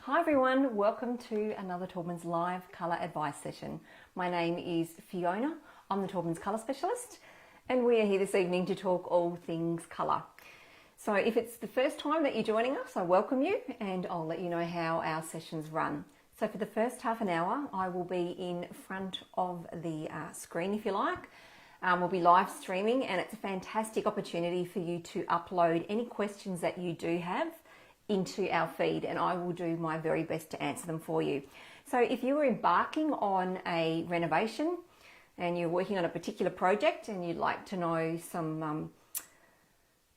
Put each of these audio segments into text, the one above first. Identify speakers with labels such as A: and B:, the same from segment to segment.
A: Hi everyone, welcome to another Taubmans live colour advice session. My name is Fiona, I'm the Taubmans colour specialist and we are here this evening to talk all things colour. So if it's the first time that you're joining us, I welcome you and I'll let you know how our sessions run. So for the first half an hour, I will be in front of the screen if you like. We'll be live streaming and it's a fantastic opportunity for you to upload any questions that you do have into our feed and I will do my very best to answer them for you. So if you are embarking on a renovation and you're working on a particular project and you'd like to know some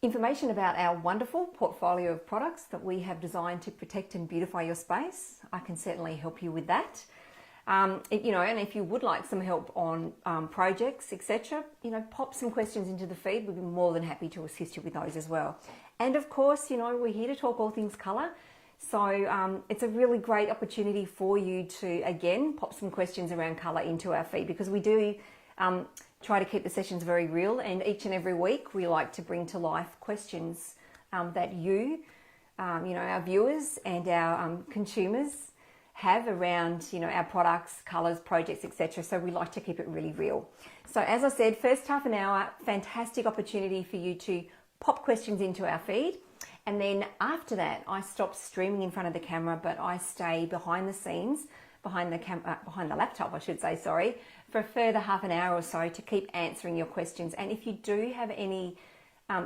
A: information about our wonderful portfolio of products that we have designed to protect and beautify your space, I can certainly help you with that. And if you would like some help on projects, etc., pop some questions into the feed. We'd be more than happy to assist you with those as well. And of course, we're here to talk all things colour. So it's a really great opportunity for you to, again, pop some questions around colour into our feed because we do try to keep the sessions very real. And each and every week, we like to bring to life questions that you, our viewers and our consumers have around, our products, colours, projects, etc. So we like to keep it really real. So as I said, first half an hour, fantastic opportunity for you to pop questions into our feed. And then after that, I stop streaming in front of the camera, but I stay behind the scenes, behind the laptop, I should say, sorry, for a further half an hour or so to keep answering your questions. And if you do have any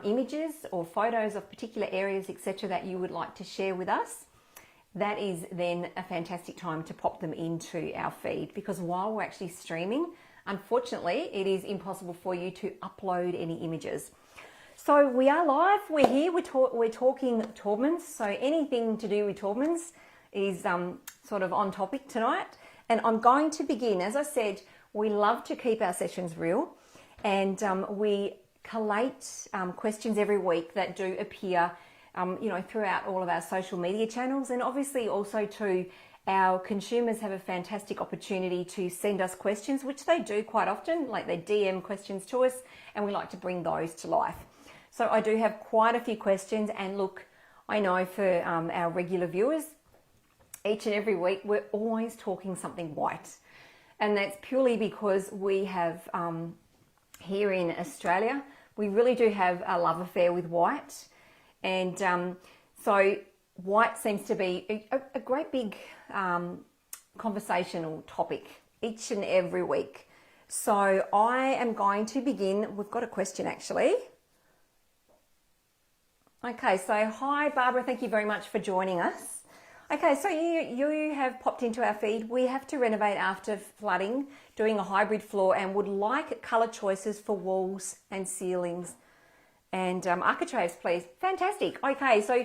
A: images or photos of particular areas, etc., that you would like to share with us, that is then a fantastic time to pop them into our feed because while we're actually streaming, unfortunately, it is impossible for you to upload any images. So we are live, we're here, we're talking Taubmans, so anything to do with Taubmans is sort of on topic tonight. And I'm going to begin, as I said, we love to keep our sessions real and we collate questions every week that do appear throughout all of our social media channels, and obviously also too, our consumers have a fantastic opportunity to send us questions, which they do quite often, like they DM questions to us, and we like to bring those to life. So I do have quite a few questions, and look, I know for our regular viewers, each and every week we're always talking something white, and that's purely because we have here in Australia, we really do have a love affair with white. And so white seems to be a great big conversational topic each and every week. So I am going to begin. We've got a question actually. Okay, so hi Barbara, thank you very much for joining us. Okay, so you have popped into our feed. We have to renovate after flooding, doing a hybrid floor and would like colour choices for walls and ceilings. And architraves, please. Fantastic. Okay, so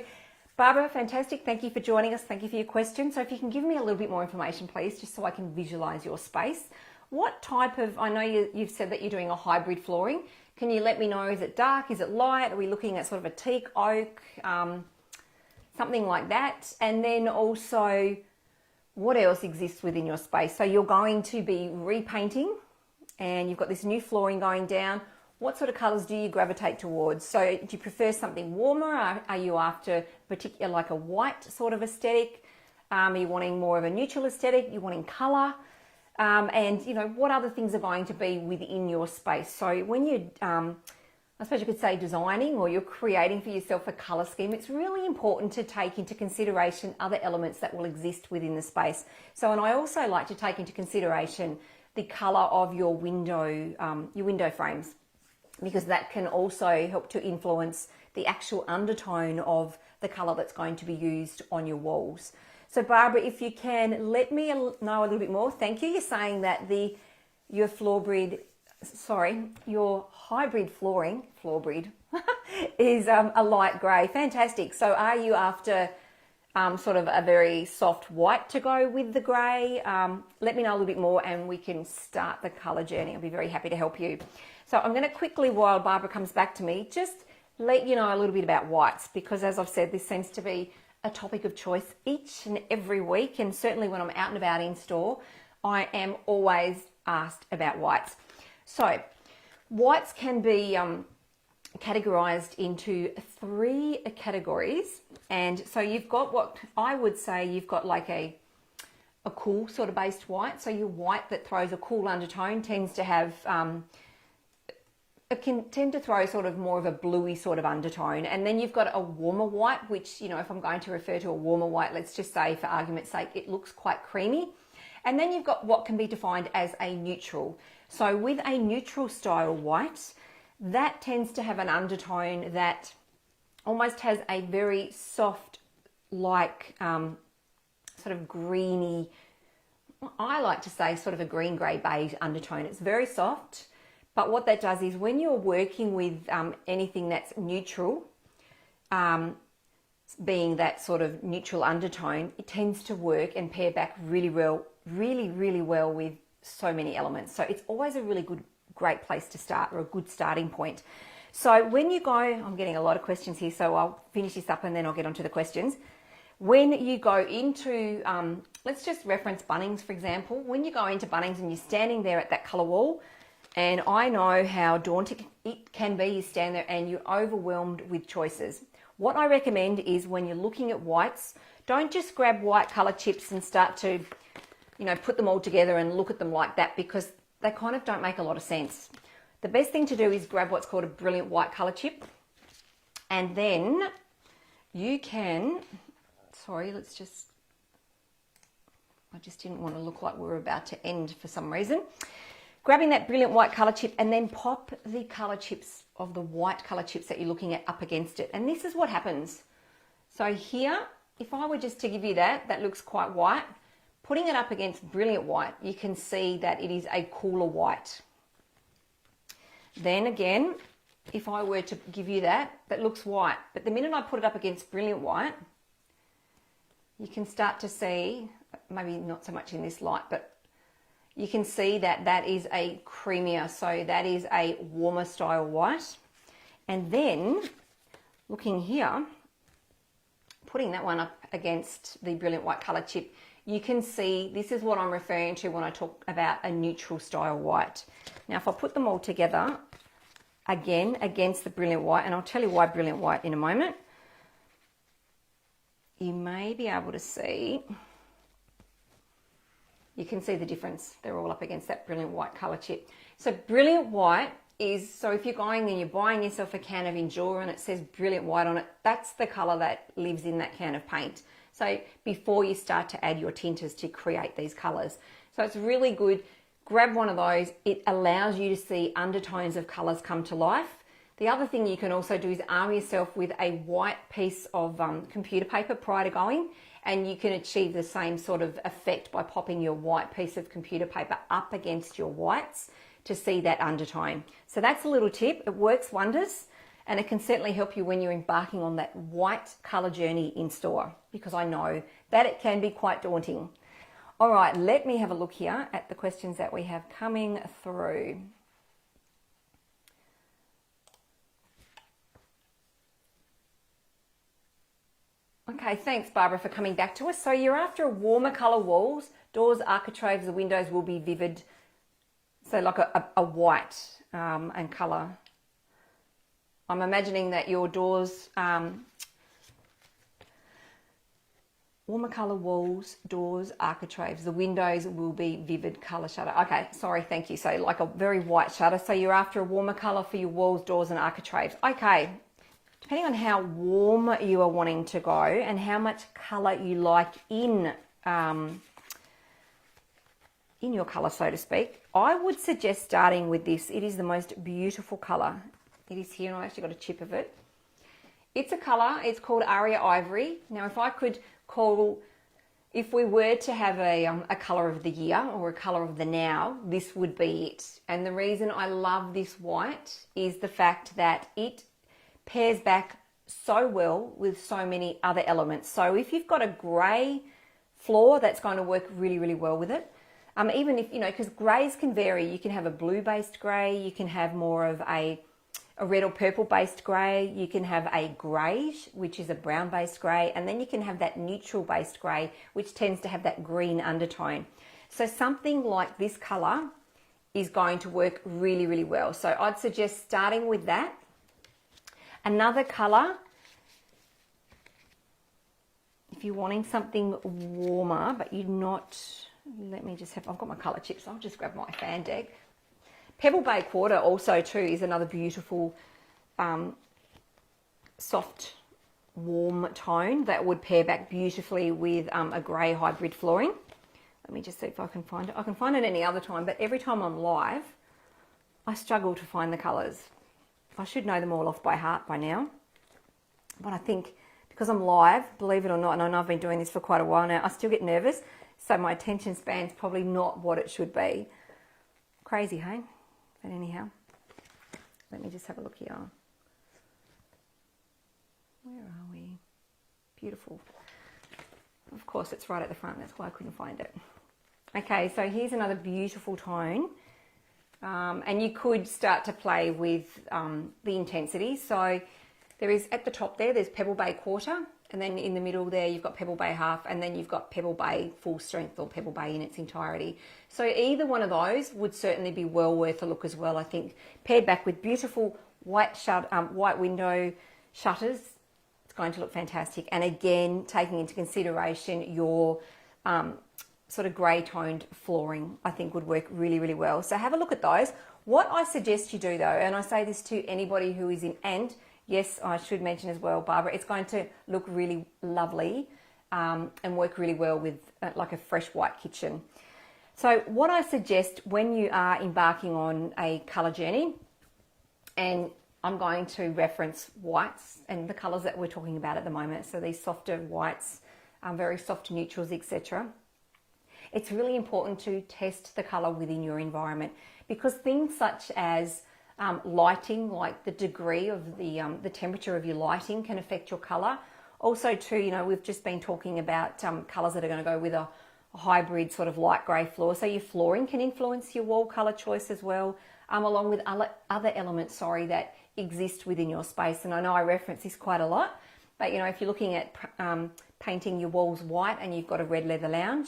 A: Barbara, fantastic. Thank you for joining us. Thank you for your question. So if you can give me a little bit more information, please, just so I can visualize your space. What type of, I know you've said that you're doing a hybrid flooring. Can you let me know, is it dark? Is it light? Are we looking at sort of a teak oak? Something like that. And then also, what else exists within your space? So you're going to be repainting and you've got this new flooring going down. What sort of colours do you gravitate towards? So do you prefer something warmer? Are you after particular, like a white sort of aesthetic? Are you wanting more of a neutral aesthetic? You're wanting colour? And what other things are going to be within your space? So when you're, I suppose you could say designing or you're creating for yourself a colour scheme, it's really important to take into consideration other elements that will exist within the space. So, and I also like to take into consideration the colour of your window frames, because that can also help to influence the actual undertone of the colour that's going to be used on your walls. So Barbara, if you can let me know a little bit more. Thank you. You're saying that your hybrid flooring is a light grey. Fantastic. So are you after sort of a very soft white to go with the grey? Let me know a little bit more and we can start the colour journey. I'll be very happy to help you. So I'm going to quickly, while Barbara comes back to me, just let you know a little bit about whites, because as I've said, this seems to be a topic of choice each and every week, and certainly when I'm out and about in store, I am always asked about whites. So whites can be categorized into 3 categories. And so you've got what I would say you've got like a cool sort of based white. So your white that throws a cool undertone tends to have, it can tend to throw sort of more of a bluey sort of undertone. And then you've got a warmer white, which, you know, if I'm going to refer to a warmer white, let's just say for argument's sake, it looks quite creamy. And then you've got what can be defined as a neutral. So with a neutral style white, that tends to have an undertone that almost has a very soft, like sort of greeny, I like to say sort of a green grey beige undertone. It's very soft, but what that does is when you're working with anything that's neutral, being that sort of neutral undertone, it tends to work and pair back really well, really well with so many elements. So it's always a really great place to start, or a good starting point. So when you go, I'm getting a lot of questions here, so I'll finish this up and then I'll get onto the questions. When you go into, let's just reference Bunnings, for example. When you go into Bunnings and you're standing there at that colour wall, and I know how daunting it can be, you stand there and you're overwhelmed with choices. What I recommend is when you're looking at whites, don't just grab white colour chips and start to, you know, put them all together and look at them like that, because they kind of don't make a lot of sense. The best thing to do is grab what's called a brilliant white colour chip, and then you can, sorry, I just didn't want to look like we were about to end for some reason. Grabbing that brilliant white colour chip and then pop the colour chips of the white colour chips that you're looking at up against it. And this is what happens. So here, if I were just to give you that looks quite white. Putting it up against brilliant white, you can see that it is a cooler white. Then again, if I were to give you that looks white. But the minute I put it up against brilliant white, you can start to see, maybe not so much in this light, but you can see that is a creamier, so that is a warmer style white. And then looking here, putting that one up against the brilliant white colour chip, you can see this is what I'm referring to when I talk about a neutral style white. Now, if I put them all together again against the brilliant white, and I'll tell you why brilliant white in a moment, you may be able to see, you can see the difference. They're all up against that brilliant white colour chip. So brilliant white is, so if you're going and you're buying yourself a can of Endure and it says brilliant white on it, that's the colour that lives in that can of paint. So before you start to add your tinters to create these colours. So it's really good. Grab one of those. It allows you to see undertones of colours come to life. The other thing you can also do is arm yourself with a white piece of computer paper prior to going, and you can achieve the same sort of effect by popping your white piece of computer paper up against your whites to see that undertone. So that's a little tip. It works wonders, and it can certainly help you when you're embarking on that white colour journey in store, because I know that it can be quite daunting. All right, let me have a look here at the questions that we have coming through. Okay, thanks Barbara for coming back to us. So you're after warmer colour walls, doors, architraves, the windows will be vivid, so like a white and colour. I'm imagining that your doors, warmer colour walls, doors, architraves, the windows will be vivid colour shutter. Okay, sorry, thank you. So like a very white shutter. So you're after a warmer colour for your walls, doors and architraves. Okay, depending on how warm you are wanting to go and how much colour you like in your colour, so to speak, I would suggest starting with this. It is the most beautiful colour. It is here, and I've actually got a chip of it. It's a colour, it's called Aria Ivory. Now, if we were to have a colour of the year or a colour of the now, this would be it. And the reason I love this white is the fact that it pairs back so well with so many other elements. So if you've got a grey floor, that's going to work really, really well with it. Even if, because greys can vary. You can have a blue-based grey, you can have more of a red or purple-based grey, you can have a greige, which is a brown-based grey, and then you can have that neutral-based grey, which tends to have that green undertone. So something like this colour is going to work really, really well. So I'd suggest starting with that. Another colour, if you're wanting something warmer, but you're not, let me just have, I've got my colour chips, I'll just grab my fan deck. Pebble Bay Quarter also too is another beautiful soft warm tone that would pair back beautifully with a grey hybrid flooring. Let me just see if I can find it. I can find it any other time, but every time I'm live, I struggle to find the colours. I should know them all off by heart by now. But I think because I'm live, believe it or not, and I know I've been doing this for quite a while now, I still get nervous. So my attention span's probably not what it should be. Crazy, hey? But anyhow, let me just have a look here. Where are we? Beautiful. Of course, it's right at the front. That's why I couldn't find it. Okay, so here's another beautiful tone. And you could start to play with the intensity. So there is, at the top there, there's Pebble Bay Quarter. And then in the middle there, you've got Pebble Bay Half. And then you've got Pebble Bay Full Strength, or Pebble Bay in its entirety. So either one of those would certainly be well worth a look as well, I think. Paired back with beautiful white window shutters, going to look fantastic. And again, taking into consideration your sort of grey toned flooring, I think would work really, really well. So have a look at those. What I suggest you do though, and I say this to anybody who is in, and yes, I should mention as well, Barbara, it's going to look really lovely and work really well with like a fresh white kitchen. So what I suggest when you are embarking on a colour journey, and I'm going to reference whites and the colours that we're talking about at the moment. So these softer whites, very soft neutrals, etc. It's really important to test the colour within your environment, because things such as lighting, like the degree of the temperature of your lighting, can affect your colour. Also too, you know, we've just been talking about colours that are going to go with a hybrid sort of light grey floor. So your flooring can influence your wall colour choice as well, along with other elements, that exist within your space. And I know I reference this quite a lot, but you know, if you're looking at painting your walls white and you've got a red leather lounge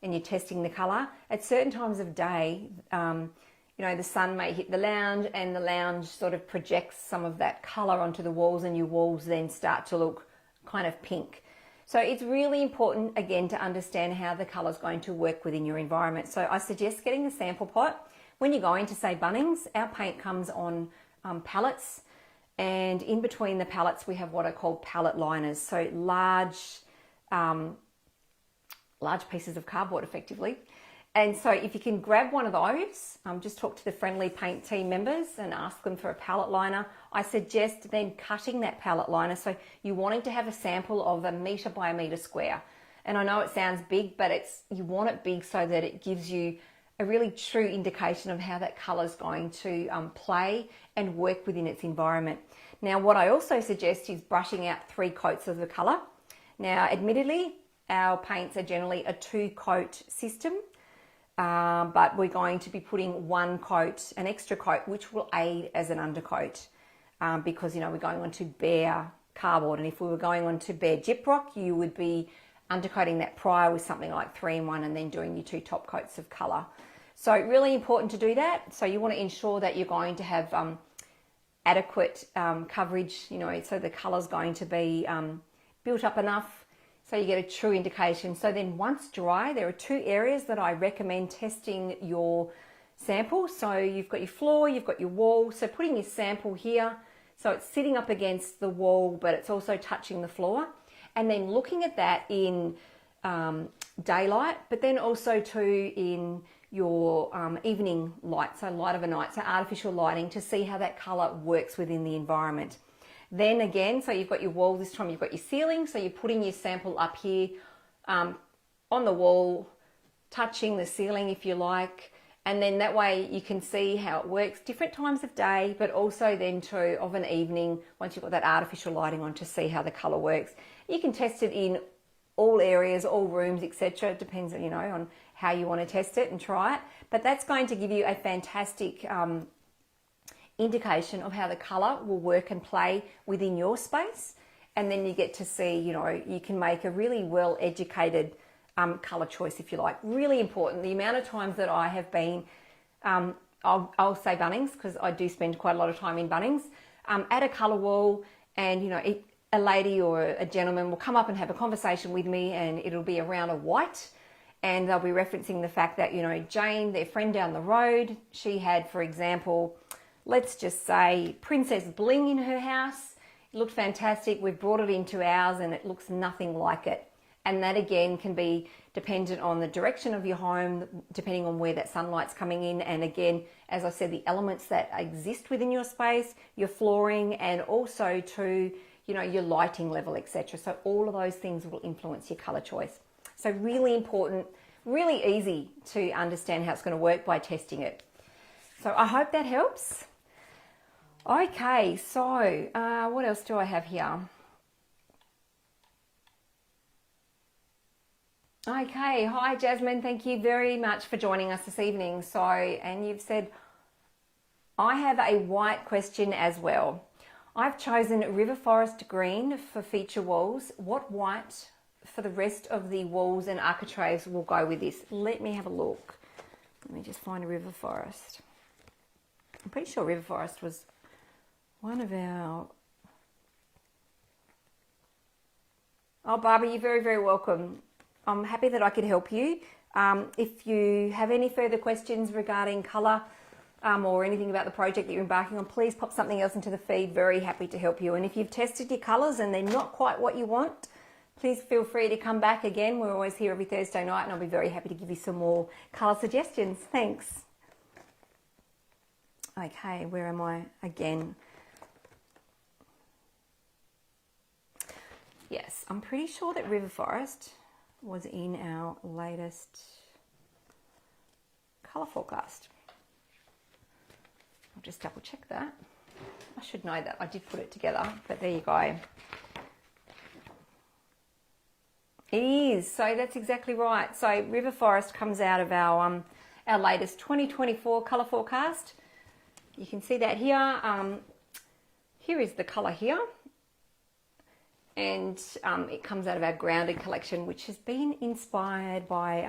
A: and you're testing the colour, at certain times of day, you know, the sun may hit the lounge and the lounge sort of projects some of that colour onto the walls, and your walls then start to look kind of pink. So it's really important, again, to understand how the colour is going to work within your environment. So I suggest getting a sample pot. When you're going to, say, Bunnings, our paint comes on pallets, and in between the pallets we have what are called pallet liners, so large pieces of cardboard effectively. And so if you can grab one of those, just talk to the friendly paint team members and ask them for a pallet liner. I suggest then cutting that pallet liner, so you're wanting to have a sample of 1 metre by 1 metre square. And I know it sounds big, but you want it big so that it gives you a really true indication of how that colour is going to play and work within its environment. Now, what I also suggest is brushing out 3 coats of the colour. Now, admittedly, our paints are generally a 2-coat system, but we're going to be putting 1 coat, an extra coat, which will aid as an undercoat, because, you know, we're going on to bare cardboard, and if we were going on to bare gyprock, you would be undercoating that prior with something like 3-in-1 and then doing your 2 top coats of colour. So really important to do that. So you want to ensure that you're going to have adequate coverage, you know, so the colour's going to be built up enough so you get a true indication. So then once dry, there are 2 areas that I recommend testing your sample. So you've got your floor, you've got your wall. So putting your sample here, so it's sitting up against the wall, but it's also touching the floor. And then looking at that in daylight, but then also too in your evening light, so light of a night, so artificial lighting, to see how that colour works within the environment. Then again, so you've got your wall, this time you've got your ceiling, so you're putting your sample up here on the wall, touching the ceiling if you like, and then that way you can see how it works different times of day, but also then too of an evening once you've got that artificial lighting on, to see how the colour works. You can test it in all areas, all rooms, etc. It depends, you know, on how you want to test it and try it. But that's going to give you a fantastic indication of how the colour will work and play within your space. And then you get to see, you know, you can make a really well-educated colour choice, if you like. Really important. The amount of times that I have been, I'll say Bunnings, because I do spend quite a lot of time in Bunnings, at a colour wall, and a lady or a gentleman will come up and have a conversation with me, and it'll be around a white, and they'll be referencing the fact that Jane, their friend down the road, she had, for example, let's just say Princess Bling in her house. It looked fantastic. We've brought it into ours and it looks nothing like it. And that again can be dependent on the direction of your home, depending on where that sunlight's coming in. And again, as I said, the elements that exist within your space, your flooring, and also to, your lighting level, etc. So all of those things will influence your color choice. So really important, really easy to understand how it's going to work by testing it. So I hope that helps. Okay, so what else do I have here? Okay, hi Jasmine, thank you very much for joining us this evening. So, and you've said, I have a white question as well. I've chosen River Forest Green for feature walls. What white for the rest of the walls and architraves will go with this? Let me have a look. Let me just find a River Forest. I'm pretty sure River Forest was one of our... Oh, Barbara, you're very, very welcome. I'm happy that I could help you. If you have any further questions regarding colour or anything about the project that you're embarking on, please pop something else into the feed. Very happy to help you. And if you've tested your colours and they're not quite what you want, please feel free to come back again. We're always here every Thursday night and I'll be very happy to give you some more colour suggestions. Thanks. Okay, where am I again? Yes, I'm pretty sure that River Forest was in our latest colour forecast. I'll just double check that. I should know that. I did put it together, but there you go. It is, so that's exactly right. So River Forest comes out of our latest 2024 colour forecast. You can see that here. Here is the colour here. And it comes out of our Grounded collection, which has been inspired by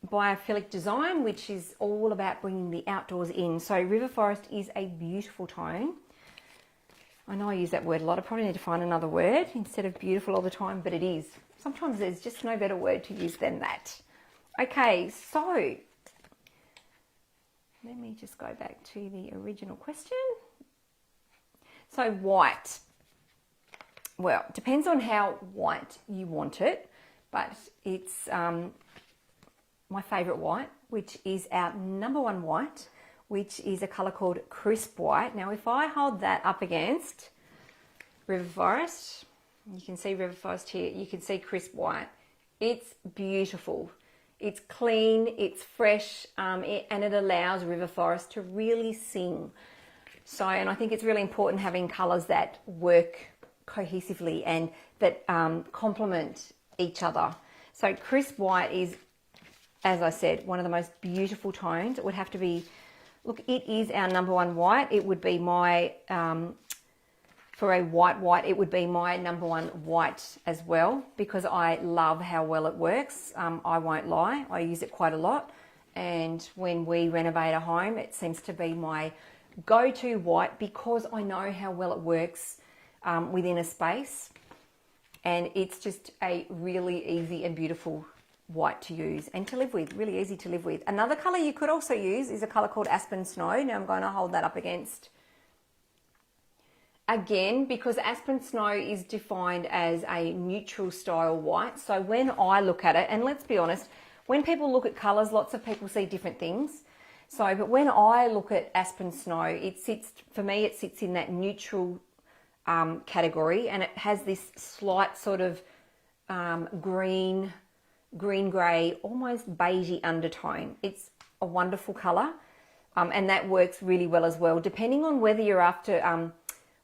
A: biophilic design, which is all about bringing the outdoors in. So River Forest is a beautiful tone. I know I use that word a lot. I probably need to find another word instead of beautiful all the time, but it is. Sometimes there's just no better word to use than that. Okay, so let me just go back to the original question. So white. Well, it depends on how white you want it, but it's my favourite white, which is our number one white, which is a colour called Crisp White. Now, if I hold that up against River Forest, you can see River Forest here, you can see Crisp White. It's beautiful. It's clean, it's fresh, and it allows River Forest to really sing. So, and I think it's really important having colours that work cohesively and that complement each other. So Crisp White is, as I said, one of the most beautiful tones. It would have to be, look, it is our number one white. It would be my, for a white, it would be my number one white as well, because I love how well it works. I won't lie, I use it quite a lot. And when we renovate a home, it seems to be my go-to white because I know how well it works within a space, and it's just a really easy and beautiful white to use and to live with, really easy to live with. Another colour you could also use is a colour called Aspen Snow. Now I'm going to hold that up against, again, because Aspen Snow is defined as a neutral style white. So when I look at it, and let's be honest, when people look at colours, lots of people see different things. So, but when I look at Aspen Snow, it sits, for me, it sits in that neutral category, and it has this slight sort of green grey, almost beigey undertone. It's a wonderful colour, and that works really well as well, depending on whether you're after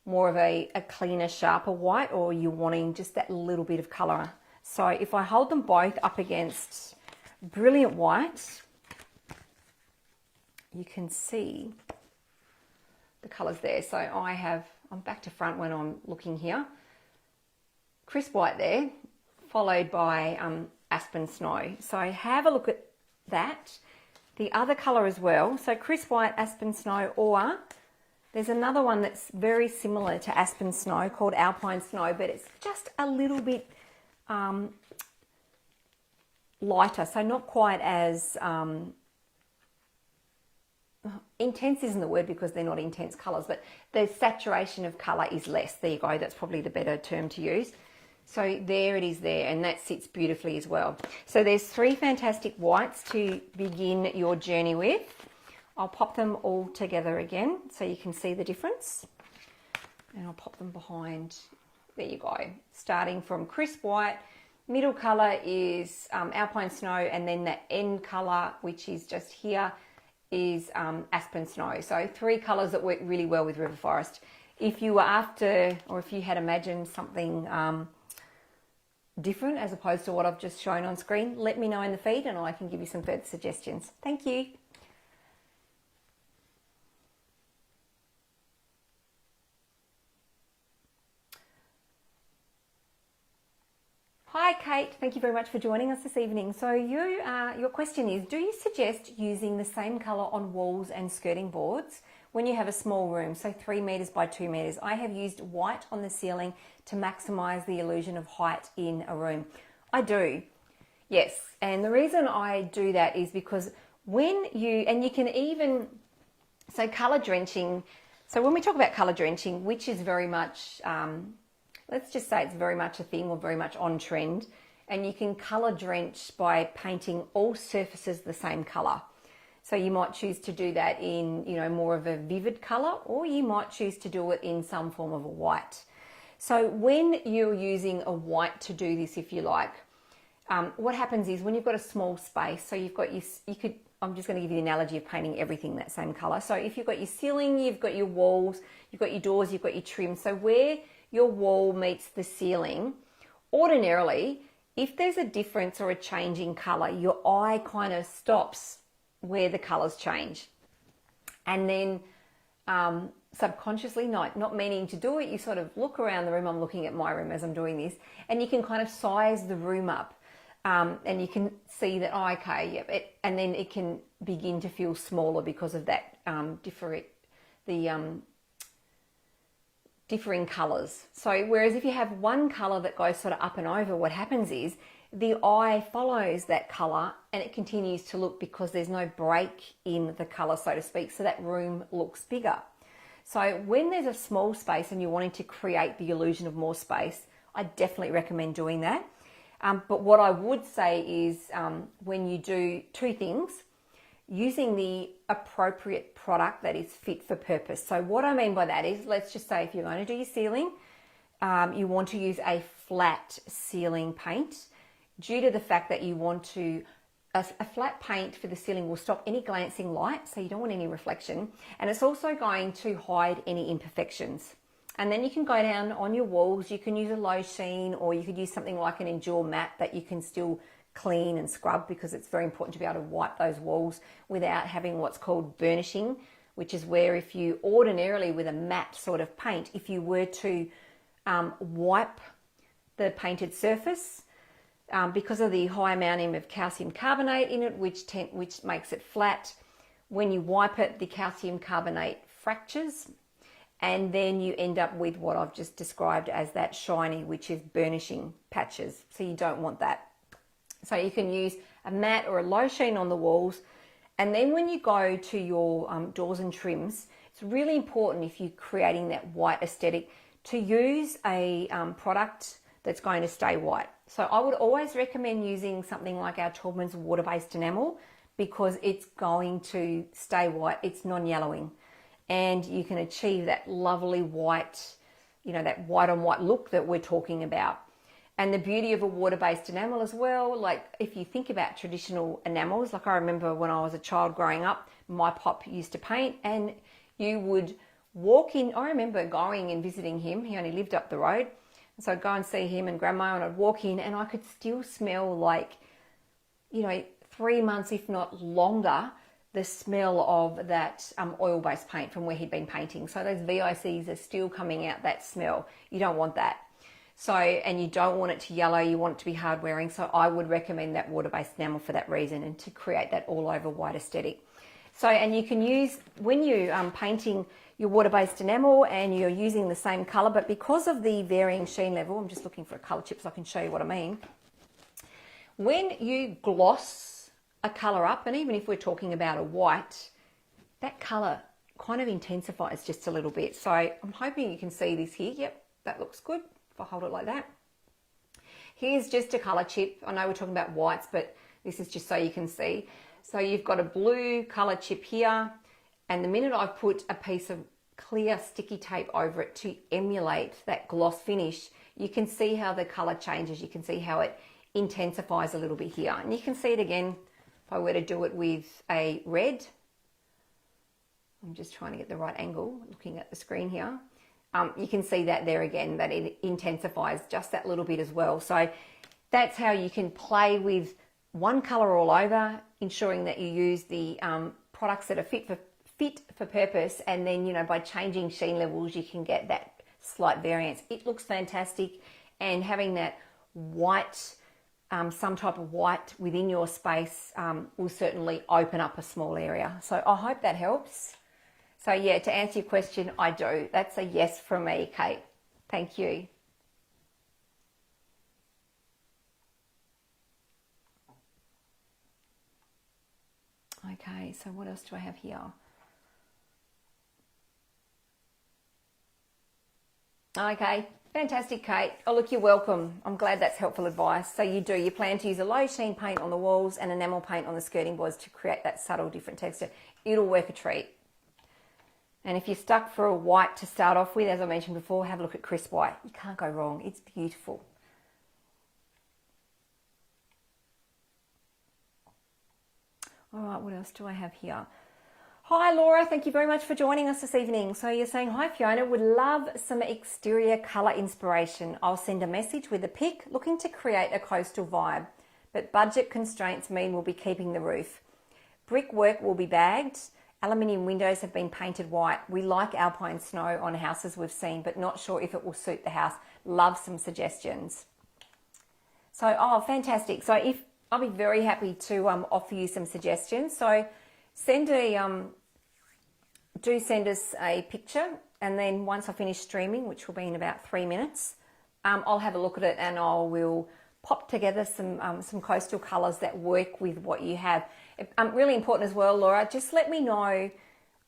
A: more of a cleaner, sharper white, or you're wanting just that little bit of colour. So if I hold them both up against Brilliant White, you can see the colours there. So I'm back to front when I'm looking here. Crisp White there, followed by Aspen Snow. So have a look at that. The other colour as well. So Crisp White, Aspen Snow, or There's another one that's very similar to Aspen Snow called Alpine Snow, but it's just a little bit lighter, so not quite as intense isn't the word because they're not intense colours, but the saturation of colour is less. There you go, that's probably the better term to use. So there it is there, and that sits beautifully as well. So there's 3 fantastic whites to begin your journey with. I'll pop them all together again so you can see the difference. And I'll pop them behind. There you go. Starting from crisp white, middle colour is Alpine Snow, and then the end colour, which is just here, is Aspen Snow. So 3 colours that work really well with River Forest. If you were after, or if you had imagined something different as opposed to what I've just shown on screen, let me know in the feed and I can give you some further suggestions. Thank you. Hi Kate, thank you very much for joining us this evening. So your question is, do you suggest using the same colour on walls and skirting boards when you have a small room, so 3 metres by 2 metres? I have used white on the ceiling to maximise the illusion of height in a room. I do, yes. And the reason I do that is because when you can even, so colour drenching, so when we talk about colour drenching, which is very much, let's just say it's very much a thing or very much on trend, and you can colour drench by painting all surfaces the same colour. So you might choose to do that in, more of a vivid colour, or you might choose to do it in some form of a white. So when you're using a white to do this, if you like, what happens is when you've got a small space, so you've got I'm just going to give you the analogy of painting everything that same colour. So if you've got your ceiling, you've got your walls, you've got your doors, you've got your trim. So where your wall meets the ceiling, ordinarily, if there's a difference or a change in colour, your eye kind of stops where the colours change. And then subconsciously, not meaning to do it, you sort of look around the room. I'm looking at my room as I'm doing this, and you can kind of size the room up. And you can see that, oh, okay, yep, and then it can begin to feel smaller because of that differing colours. So whereas if you have one colour that goes sort of up and over, what happens is the eye follows that colour and it continues to look, because there's no break in the colour, so to speak, so that room looks bigger. So when there's a small space and you're wanting to create the illusion of more space, I definitely recommend doing that. But what I would say is when you do 2 things, using the appropriate product that is fit for purpose. So what I mean by that is, let's just say if you're going to do your ceiling, you want to use a flat ceiling paint, due to the fact that you want to, a flat paint for the ceiling will stop any glancing light, so you don't want any reflection, and it's also going to hide any imperfections. And then you can go down on your walls, you can use a low sheen, or you could use something like an Endure matte that you can still clean and scrub, because it's very important to be able to wipe those walls without having what's called burnishing, which is where if you ordinarily with a matte sort of paint, if you were to wipe the painted surface, because of the high amount of calcium carbonate in it, which makes it flat, when you wipe it, the calcium carbonate fractures, and then you end up with what I've just described as that shiny, which is burnishing patches. So you don't want that. So you can use a matte or a low sheen on the walls. And then when you go to your doors and trims, it's really important, if you're creating that white aesthetic, to use a product that's going to stay white. So I would always recommend using something like our Taubmans water-based enamel, because it's going to stay white. It's non-yellowing, and you can achieve that lovely white, that white on white look that we're talking about. And the beauty of a water-based enamel as well, like if you think about traditional enamels, like I remember when I was a child growing up, my pop used to paint, and you would walk in. I remember going and visiting him. He only lived up the road. So I'd go and see him and grandma, and I'd walk in and I could still smell, like, 3 months, if not longer, the smell of that oil-based paint from where he'd been painting. So those VICs are still coming out, that smell. You don't want that. So, and you don't want it to yellow, you want it to be hard wearing. So I would recommend that water-based enamel for that reason, and to create that all over white aesthetic. So, and you can use, when you're painting, your water-based enamel and you're using the same color, but because of the varying sheen level, I'm just looking for a color chip so I can show you what I mean. When you gloss a color up, and even if we're talking about a white, that color kind of intensifies just a little bit. So I'm hoping you can see this here. Yep, that looks good if I hold it like that. Here's just a color chip. I know we're talking about whites, but this is just so you can see. So you've got a blue color chip here, and the minute I've put a piece of clear sticky tape over it to emulate that gloss finish, you can see how the color changes. You can see how it intensifies a little bit here. And you can see it again if I were to do it with a red. I'm just trying to get the right angle looking at the screen here. You can see that there again, that it intensifies just that little bit as well. So that's how you can play with one color all over, ensuring that you use the products that are fit for purpose, and then, you know, by changing sheen levels you can get that slight variance. It looks fantastic, and having that white, some type of white within your space will certainly open up a small area. So I hope that helps. So yeah, to answer your question, I do. That's a yes from me, Kate. Thank you. Okay, so what else do I have here? Okay, fantastic, Kate. Oh, look, you're welcome. I'm glad that's helpful advice. So you plan to use a low sheen paint on the walls and enamel paint on the skirting boards to create that subtle different texture. It'll work a treat. And if you're stuck for a white to start off with, as I mentioned before, have a look at Crisp White. You can't go wrong. It's beautiful. All right, what else do I have here? Hi, Laura. Thank you very much for joining us this evening. So you're saying, hi, Fiona, would love some exterior colour inspiration. I'll send a message with a pic looking to create a coastal vibe, but budget constraints mean we'll be keeping the roof. Brickwork will be bagged. Aluminium windows have been painted white. We like alpine snow on houses we've seen, but not sure if it will suit the house. Love some suggestions. So, oh, fantastic. So I'll be very happy to offer you some suggestions. So do send us a picture, and then once I finish streaming, which will be in about 3 minutes, I'll have a look at it and I will pop together some coastal colours that work with what you have. Really important as well, Laura, just let me know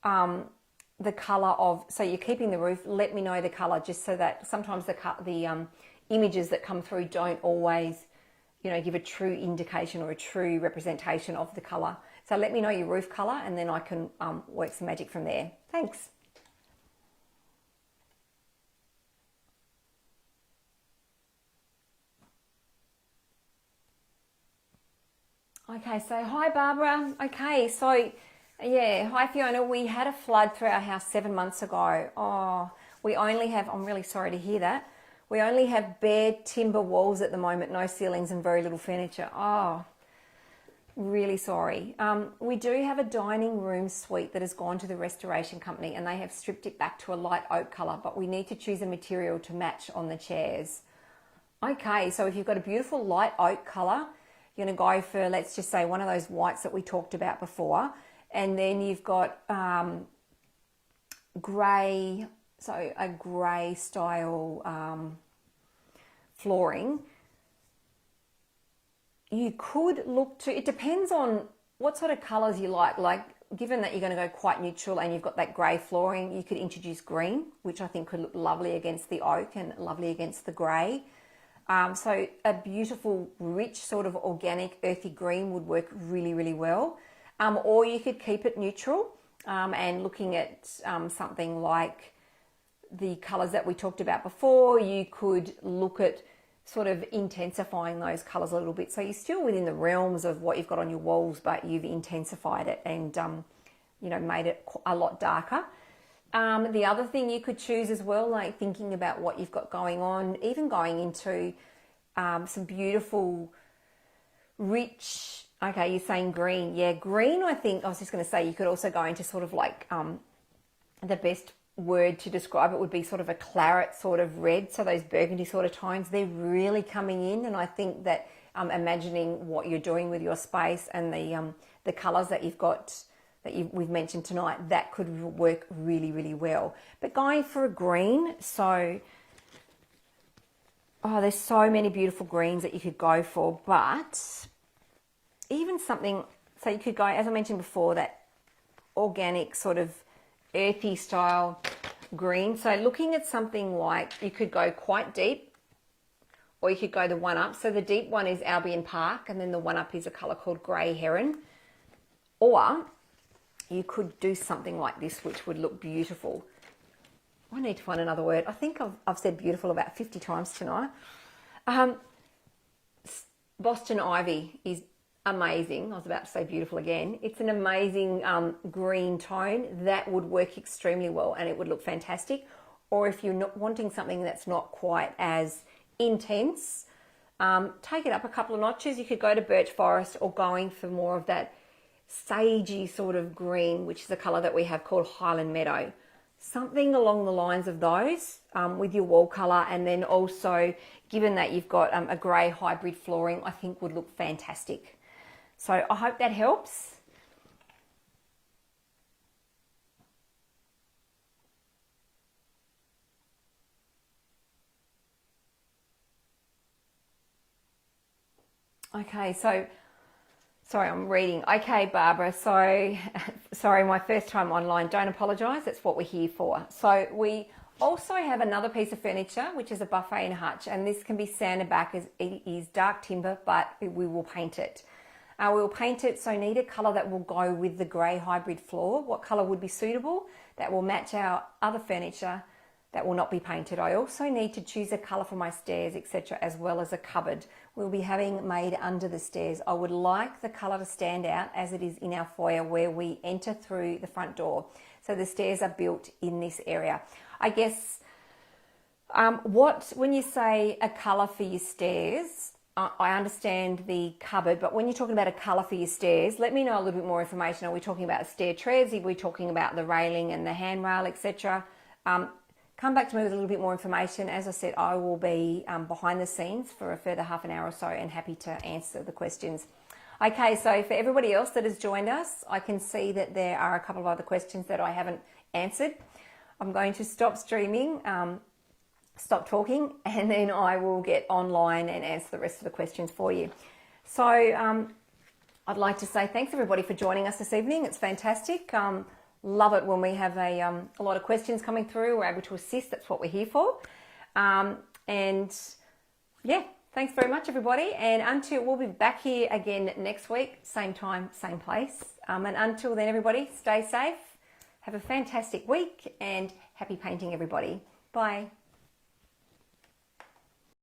A: the colour of, so you're keeping the roof, let me know the colour, just so that sometimes the images that come through don't always, you know, give a true indication or a true representation of the colour. So let me know your roof colour, and then I can work some magic from there. Thanks. Okay, so hi Barbara. Okay, so yeah, hi Fiona. We had a flood through our house 7 months ago. Oh, we only have, I'm really sorry to hear that. We only have bare timber walls at the moment, no ceilings and very little furniture. Oh, really sorry. We do have a dining room suite that has gone to the restoration company, and they have stripped it back to a light oak colour, but we need to choose a material to match on the chairs. Okay, so if you've got a beautiful light oak colour, you're going to go for, let's just say, one of those whites that we talked about before. And then you've got grey, so a grey style flooring. You could look to, it depends on what sort of colours you like. Like, given that you're going to go quite neutral and you've got that grey flooring, you could introduce green, which I think could look lovely against the oak and lovely against the grey. So a beautiful, rich sort of organic earthy green would work really, really well. Or you could keep it neutral and looking at something like the colours that we talked about before. You could look at sort of intensifying those colours a little bit. So you're still within the realms of what you've got on your walls, but you've intensified it and, you know, made it a lot darker. The other thing you could choose as well, like thinking about what you've got going on, even going into some beautiful, rich, okay, you're saying green. Yeah, green, I think, I was just going to say, you could also go into sort of like the best word to describe it would be sort of a claret sort of red. So those burgundy sort of tones, they're really coming in. And I think that imagining what you're doing with your space and the colours that you've got that we've mentioned tonight, that could work really, really well. But going for a green, so, oh, there's so many beautiful greens that you could go for, but even something, so you could go, as I mentioned before, that organic sort of earthy style green. So looking at something like, you could go quite deep, or you could go the one up. So the deep one is Albion Park, and then the one up is a colour called Grey Heron. Or you could do something like this, which would look beautiful. I need to find another word. I think I've said beautiful about 50 times tonight. Boston Ivy is amazing. I was about to say beautiful again. It's an amazing green tone that would work extremely well, and it would look fantastic. Or if you're not wanting something that's not quite as intense, take it up a couple of notches. You could go to Birch Forest, or going for more of that sagey sort of green, which is a colour that we have called Highland Meadow. Something along the lines of those with your wall colour, and then also, given that you've got a grey hybrid flooring, I think would look fantastic. So I hope that helps. Okay, so sorry, I'm reading. Okay, Barbara, so sorry, my first time online. Don't apologise, that's what we're here for. So we also have another piece of furniture, which is a buffet and hutch, and this can be sanded back as it is dark timber, but we will paint it. We will paint it, so need a colour that will go with the grey hybrid floor. What colour would be suitable? That will match our other furniture that will not be painted. I also need to choose a colour for my stairs, etc., as well as a cupboard we'll be having made under the stairs. I would like the colour to stand out as it is in our foyer where we enter through the front door. So the stairs are built in this area. I guess when you say a colour for your stairs, I understand the cupboard, but when you're talking about a colour for your stairs, let me know a little bit more information. Are we talking about stair treads? Are we talking about the railing and the handrail, etc.? Come back to me with a little bit more information. As I said, I will be behind the scenes for a further half an hour or so, and happy to answer the questions. Okay, so for everybody else that has joined us, I can see that there are a couple of other questions that I haven't answered. I'm going to stop streaming, stop talking, and then I will get online and answer the rest of the questions for you. So I'd like to say thanks everybody for joining us this evening. It's fantastic. Love it when we have a lot of questions coming through. We're able to assist. That's what we're here for. And yeah, thanks very much, everybody. And we'll be back here again next week, same time, same place. And until then, everybody, stay safe. Have a fantastic week, and happy painting, everybody. Bye.